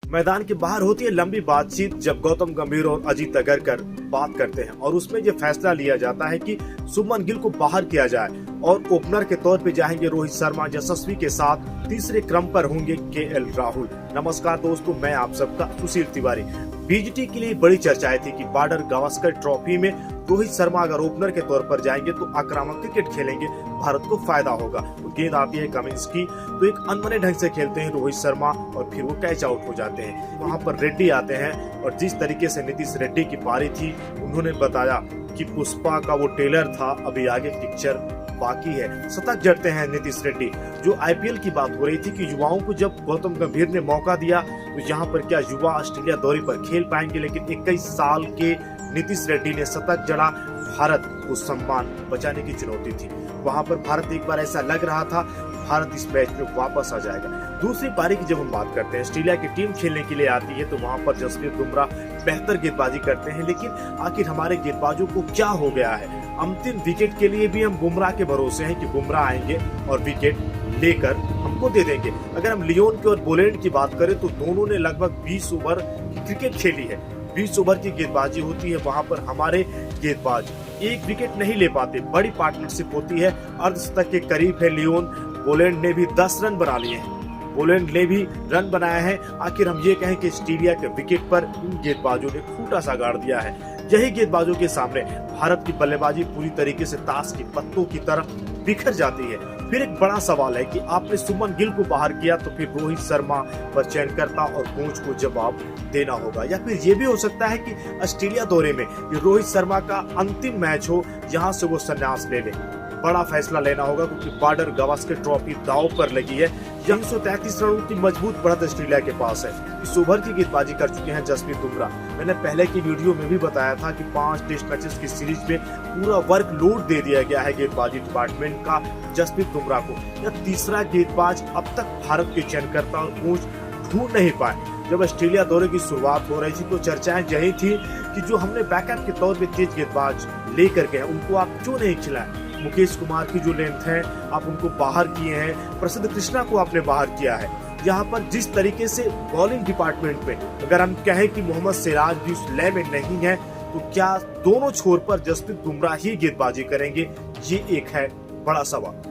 मैदान के बाहर होती है लंबी बातचीत जब गौतम गंभीर और अजीत अगरकर बात करते हैं और उसमें ये फैसला लिया जाता है कि शुभमन गिल को बाहर किया जाए और ओपनर के तौर पे जाएंगे रोहित शर्मा, यशस्वी के साथ तीसरे क्रम पर होंगे केएल राहुल। नमस्कार दोस्तों, मैं आप सबका सुशील तिवारी। बीजीटी के लिए बड़ी चर्चाएं थी कि बॉर्डर गावस्कर ट्रॉफी में रोहित शर्मा अगर ओपनर के तौर पर जाएंगे तो आक्रामक क्रिकेट खेलेंगे, भारत को फायदा होगा। गेंद आती है कमिंस की तो एक अनबने ढंग से खेलते हैं रोहित शर्मा और फिर वो कैच आउट हो जाते हैं। वहां पर रेड्डी आते हैं और जिस तरीके से नीतीश रेड्डी की पारी थी उन्होंने बताया कि पुष्पा का वो टेलर था, अभी आगे पिक्चर बाकी है। शतक जड़ते हैं नीतीश रेड्डी। जो आईपीएल की बात हो रही थी कि युवाओं को जब गौतम गंभीर ने मौका दिया तो यहाँ पर क्या युवा ऑस्ट्रेलिया दौरे पर खेल पाएंगे, लेकिन 21 साल के नीतीश रेड्डी ने शतक जड़ा। भारत को सम्मान बचाने की चुनौती थी। वहां पर भारत एक बार ऐसा लग रहा था भारत इस मैच में वापस आ जाएगा। दूसरी पारी की जब हम बात करते हैं, ऑस्ट्रेलिया की टीम खेलने के लिए आती है तो वहां पर जसप्रीत बुमराह बेहतर गेंदबाजी करते हैं, लेकिन आखिर हमारे गेंदबाजों को क्या हो गया है। अंतिम विकेट के लिए भी हम बुमराह के भरोसे हैं कि बुमराह आएंगे और विकेट लेकर हमको दे देंगे। अगर हम लियोन की और बोलैंड की बात करें तो दोनों ने लगभग 20 ओवर की क्रिकेट खेली है। 20 ओवर की गेंदबाजी होती है, वहां पर हमारे गेंदबाज एक विकेट नहीं ले पाते। बड़ी पार्टनरशिप होती है, अर्धशतक के करीब है लियोन। बोलैंड ने भी 10 रन बना लिए हैं, बोलैंड ने भी रन बनाया है। आखिर हम ये कहें कि ऑस्ट्रेलिया के विकेट पर इन गेंदबाजों ने खूंटा सा गाड़ दिया है। यही गेंदबाजों के सामने भारत की बल्लेबाजी पूरी तरीके से ताश की पत्तों की तरह बिखर जाती है। फिर एक बड़ा सवाल है कि आपने शुभमन गिल को बाहर किया तो फिर रोहित शर्मा पर चयनकर्ता और कोच को जवाब देना होगा, या फिर ये भी हो सकता है कि ऑस्ट्रेलिया दौरे में ये रोहित शर्मा का अंतिम मैच हो, यहाँ से वो संन्यास ले ले। बड़ा फैसला लेना होगा क्योंकि बॉर्डर गावस्कर ट्रॉफी दांव पर लगी है। 333 रनों की मजबूत बढ़त ऑस्ट्रेलिया के पास है। इस ओवर की गेंदबाजी कर चुके हैं जसप्रीत बुमराह। मैंने पहले की वीडियो में भी बताया था कि 5 टेस्ट मैचेस की सीरीज में पूरा वर्कलोड दे दिया गया है गेंदबाजी डिपार्टमेंट का जसप्रीत बुमराह को। यह तीसरा गेंदबाज अब तक भारत के चयनकर्ता और कोच ढूंढ नहीं पाए। जब ऑस्ट्रेलिया दौरे की शुरुआत हो रही थी तो चर्चाएं यही थी कि जो हमने बैकअप के तौर पे तेज गेंदबाज लेकर गए उनको आप क्यों नहीं खिलाए। मुकेश कुमार की जो लेंथ है आप उनको बाहर किए हैं, प्रसिद्ध कृष्णा को आपने बाहर किया है। यहाँ पर जिस तरीके से बॉलिंग डिपार्टमेंट में अगर हम कहें कि मोहम्मद सिराज भी उस लय में नहीं है तो क्या दोनों छोर पर जसप्रीत बुमराह ही गेंदबाजी करेंगे, ये एक है बड़ा सवाल।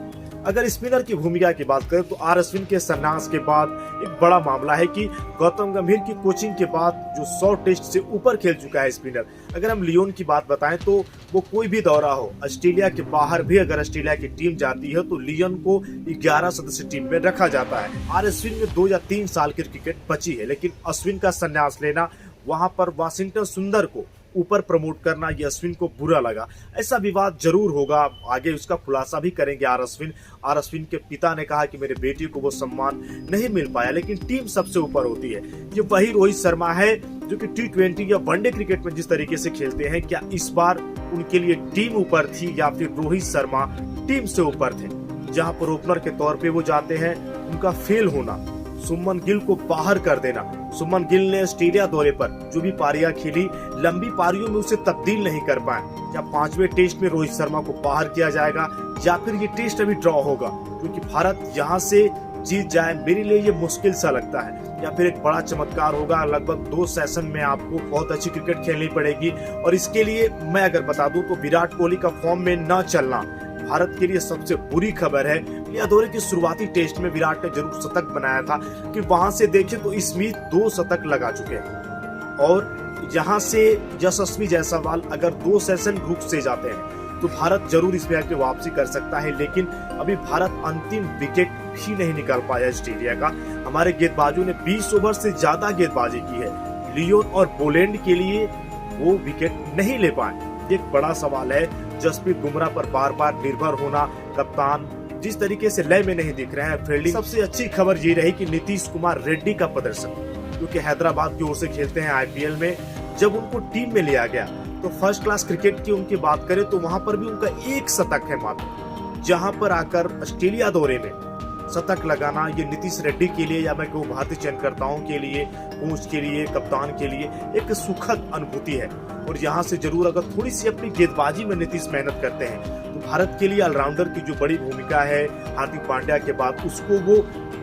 अगर स्पिनर की भूमिका की बात करें तो आर अश्विन के संन्यास के बाद एक बड़ा मामला है कि गौतम गंभीर की कोचिंग के बाद जो 100 टेस्ट से ऊपर खेल चुका है स्पिनर। अगर हम लियोन की बात बताएं तो वो कोई भी दौरा हो, ऑस्ट्रेलिया के बाहर भी अगर ऑस्ट्रेलिया की टीम जाती है तो लियोन को 11 सदस्य टीम में रखा जाता है। आर अश्विन में 2 या 3 साल की क्रिकेट बची है, लेकिन अश्विन का संन्यास लेना, वहां पर वाशिंगटन सुंदर को ऊपर प्रमोट करना, ये अश्विन को बुरा लगा। ऐसा विवाद जरूर होगा, आगे उसका खुलासा भी करेंगे आर अश्विन के पिता ने कहा कि मेरे बेटे को वो सम्मान नहीं मिल पाया, लेकिन टीम सबसे ऊपर होती है। ये वही रोहित शर्मा है जो कि T20 या वनडे क्रिकेट में जिस तरीके से खेलते हैं, क्या इस बार उनके लिए टीम ऊपर थी या फिर रोहित शर्मा टीम से ऊपर थे। जहां पर ओपनर के तौर पे वो जाते हैं, उनका फेल होना, शुभमन गिल को बाहर कर देना। शुभमन गिल ने ऑस्ट्रेलिया दौरे पर जो भी पारियां खेली, लंबी पारियों में उसे तब्दील नहीं कर पाए। क्या 5वें टेस्ट में रोहित शर्मा को बाहर किया जाएगा या फिर ये टेस्ट अभी ड्रॉ होगा, क्योंकि भारत यहाँ से जीत जाए मेरे लिए ये मुश्किल सा लगता है। या फिर एक बड़ा चमत्कार होगा, लगभग 2 सेशन में आपको बहुत अच्छी क्रिकेट खेलनी पड़ेगी। और इसके लिए मैं अगर बता दूं तो विराट कोहली का फॉर्म में न चलना भारत के लिए सबसे बुरी खबर है। यह दौरे के शुरुआती टेस्ट में विराट ने जरूर शतक बनाया था कि वहां से देखें तो स्मिथ 2 शतक लगा चुके हैं और यहाँ से यशस्वी जायसवाल अगर 2 सेशन रुक से जाते हैं तो भारत जरूर इस मैच में वापसी कर सकता है। लेकिन अभी भारत अंतिम विकेट भी नहीं निकाल पाया ऑस्ट्रेलिया का। हमारे गेंदबाजों ने 20 ओवर से ज्यादा गेंदबाजी की है। लियोन और बोलैंड के लिए वो विकेट नहीं ले पाए। एक बड़ा सवाल है जसप्रीत बुमराह पर बार बार निर्भर होना। कप्तान जिस तरीके से लय में नहीं दिख रहे हैं, फील्डिंग। सबसे अच्छी खबर ये रही कि नीतीश कुमार रेड्डी का प्रदर्शन, क्योंकि हैदराबाद की ओर से खेलते हैं आईपीएल में, जब उनको टीम में लिया गया तो फर्स्ट क्लास क्रिकेट की उनकी बात करें तो वहां पर भी उनका 1 शतक है मात्र। जहां पर आकर ऑस्ट्रेलिया दौरे में शतक लगाना ये नीतीश रेड्डी के लिए या मैं कहूँ भारतीय चयनकर्ताओं के लिए, कोच के लिए, कप्तान के लिए एक सुखद अनुभूति है। और यहाँ से जरूर अगर थोड़ी सी अपनी गेंदबाजी में नीतीश मेहनत करते हैं तो भारत के लिए ऑलराउंडर की जो बड़ी भूमिका है हार्दिक पांड्या के बाद उसको वो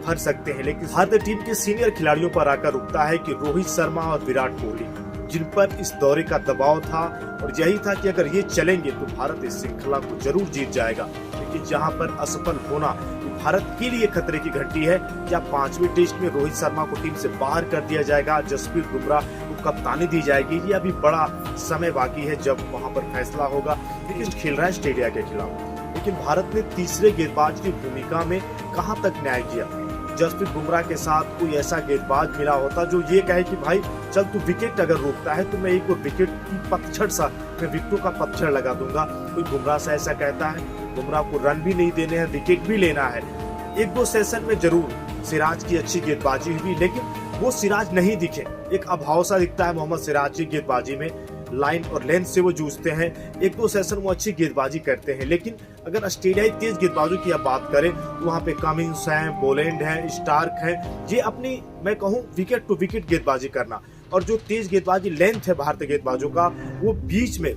भर सकते हैं। लेकिन भारतीय टीम के सीनियर खिलाड़ियों पर आकर रुकता है कि रोहित शर्मा और विराट कोहली, जिन पर इस दौरे का दबाव था और यही था कि अगर ये चलेंगे तो भारत इस श्रृंखला को जरूर जीत जाएगा। लेकिन जहां पर असफल होना तो भारत के लिए खतरे की घंटी है। क्या 5वें टेस्ट में रोहित शर्मा को टीम से बाहर कर दिया जाएगा, जसप्रीत बुमराह को कप्तानी दी जाएगी, ये अभी बड़ा समय बाकी है जब वहां पर फैसला होगा। लेकिन खेल रहा है ऑस्ट्रेलिया के खिलाफ। लेकिन भारत ने तीसरे गेंदबाज की भूमिका में कहां तक न्याय किया। जसप्रीत बुमराह के साथ कोई ऐसा गेंदबाज मिला होता जो ये कहे कि भाई चल तू विकेट अगर रोकता है तो मैं एक विकेट की पतझड़ सा, मैं विकेटों का पतझड़ लगा दूंगा। कोई बुमराह से ऐसा कहता है? बुमराह को रन भी नहीं देने हैं, विकेट भी लेना है। एक दो सेशन में जरूर सिराज की अच्छी गेंदबाजी हुई, लेकिन वो सिराज नहीं दिखे। एक अभाव सा दिखता है मोहम्मद सिराज की गेंदबाजी में, लाइन और लेंथ से वो जूझते हैं। एक दो सेशन वो अच्छी गेंदबाजी करते हैं, लेकिन अगर ऑस्ट्रेलियाई तेज गेंदबाजों की अब बात करें तो वहाँ पे कमिंस हैं, बोलैंड हैं, स्टार्क हैं, ये अपनी मैं कहूँ विकेट टू विकेट गेंदबाजी करना। और जो तेज गेंदबाजी लेंथ है भारतीय गेंदबाजों का, वो बीच में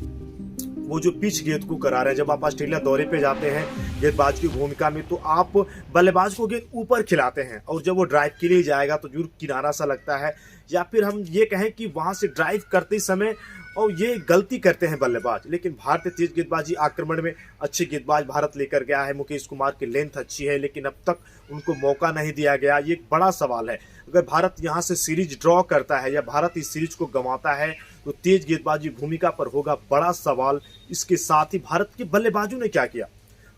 वो जो पिच गेंद को करा रहे हैं। जब आप ऑस्ट्रेलिया दौरे पे जाते हैं गेंदबाज की भूमिका में तो आप बल्लेबाज को गेंद ऊपर खिलाते हैं, और जब वो ड्राइव के लिए जाएगा तो जरूर किनारा सा लगता है, या फिर हम ये कहें कि वहां से ड्राइव करते समय और ये गलती करते हैं बल्लेबाज। लेकिन भारतीय तेज गेंदबाजी आक्रमण में अच्छे गेंदबाज भारत लेकर गया है। मुकेश कुमार की लेंथ अच्छी है, लेकिन अब तक उनको मौका नहीं दिया गया। ये एक बड़ा सवाल है। अगर भारत यहाँ से सीरीज ड्रॉ करता है या भारत इस सीरीज को गंवाता है तो तेज गेंदबाजी भूमिका पर होगा बड़ा सवाल। इसके साथ ही भारत के बल्लेबाजों ने क्या किया।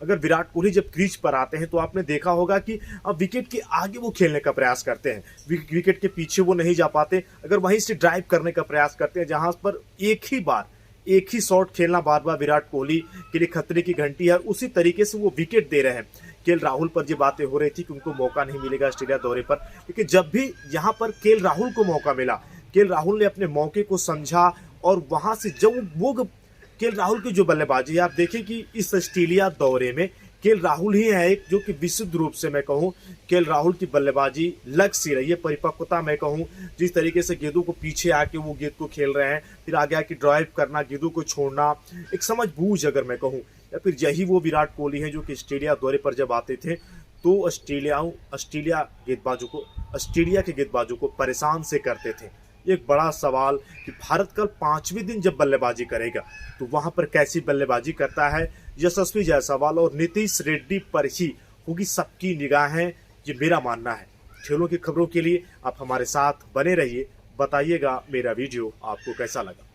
अगर विराट कोहली जब क्रीज पर आते हैं तो आपने देखा होगा कि अब विकेट के आगे वो खेलने का प्रयास करते हैं, विकेट के पीछे वो नहीं जा पाते। अगर वहीं से ड्राइव करने का प्रयास करते हैं, जहां पर एक ही शॉट खेलना बार बार विराट कोहली के लिए खतरे की घंटी है। उसी तरीके से वो विकेट दे रहे हैं। केएल राहुल पर ये बातें हो रही थी कि उनको मौका नहीं मिलेगा ऑस्ट्रेलिया दौरे पर, लेकिन जब भी यहाँ पर केएल राहुल को मौका मिला, केएल राहुल ने अपने मौके को समझा और वहां से जब वो केएल राहुल की जो बल्लेबाजी है, आप देखें कि इस ऑस्ट्रेलिया दौरे में केएल राहुल ही है एक जो कि विशुद्ध रूप से मैं कहूँ केएल राहुल की बल्लेबाजी लग सी रही है। परिपक्वता मैं कहूँ, जिस तरीके से गेंदों को पीछे आके वो गेंद को खेल रहे हैं, फिर आगे आके ड्राइव करना, गेंदों को छोड़ना, एक समझ बूझ अगर मैं कहूँ, या फिर यही वो विराट कोहली है जो कि ऑस्ट्रेलिया दौरे पर जब आते थे तो ऑस्ट्रेलिया के गेंदबाजों को परेशान से करते थे। एक बड़ा सवाल कि भारत कल 5वें दिन जब बल्लेबाजी करेगा तो वहां पर कैसी बल्लेबाजी करता है यशस्वी जायसवाल और नीतीश रेड्डी पर ही होगी सबकी निगाहें, ये मेरा मानना है। खेलों की खबरों के लिए आप हमारे साथ बने रहिए। बताइएगा मेरा वीडियो आपको कैसा लगा।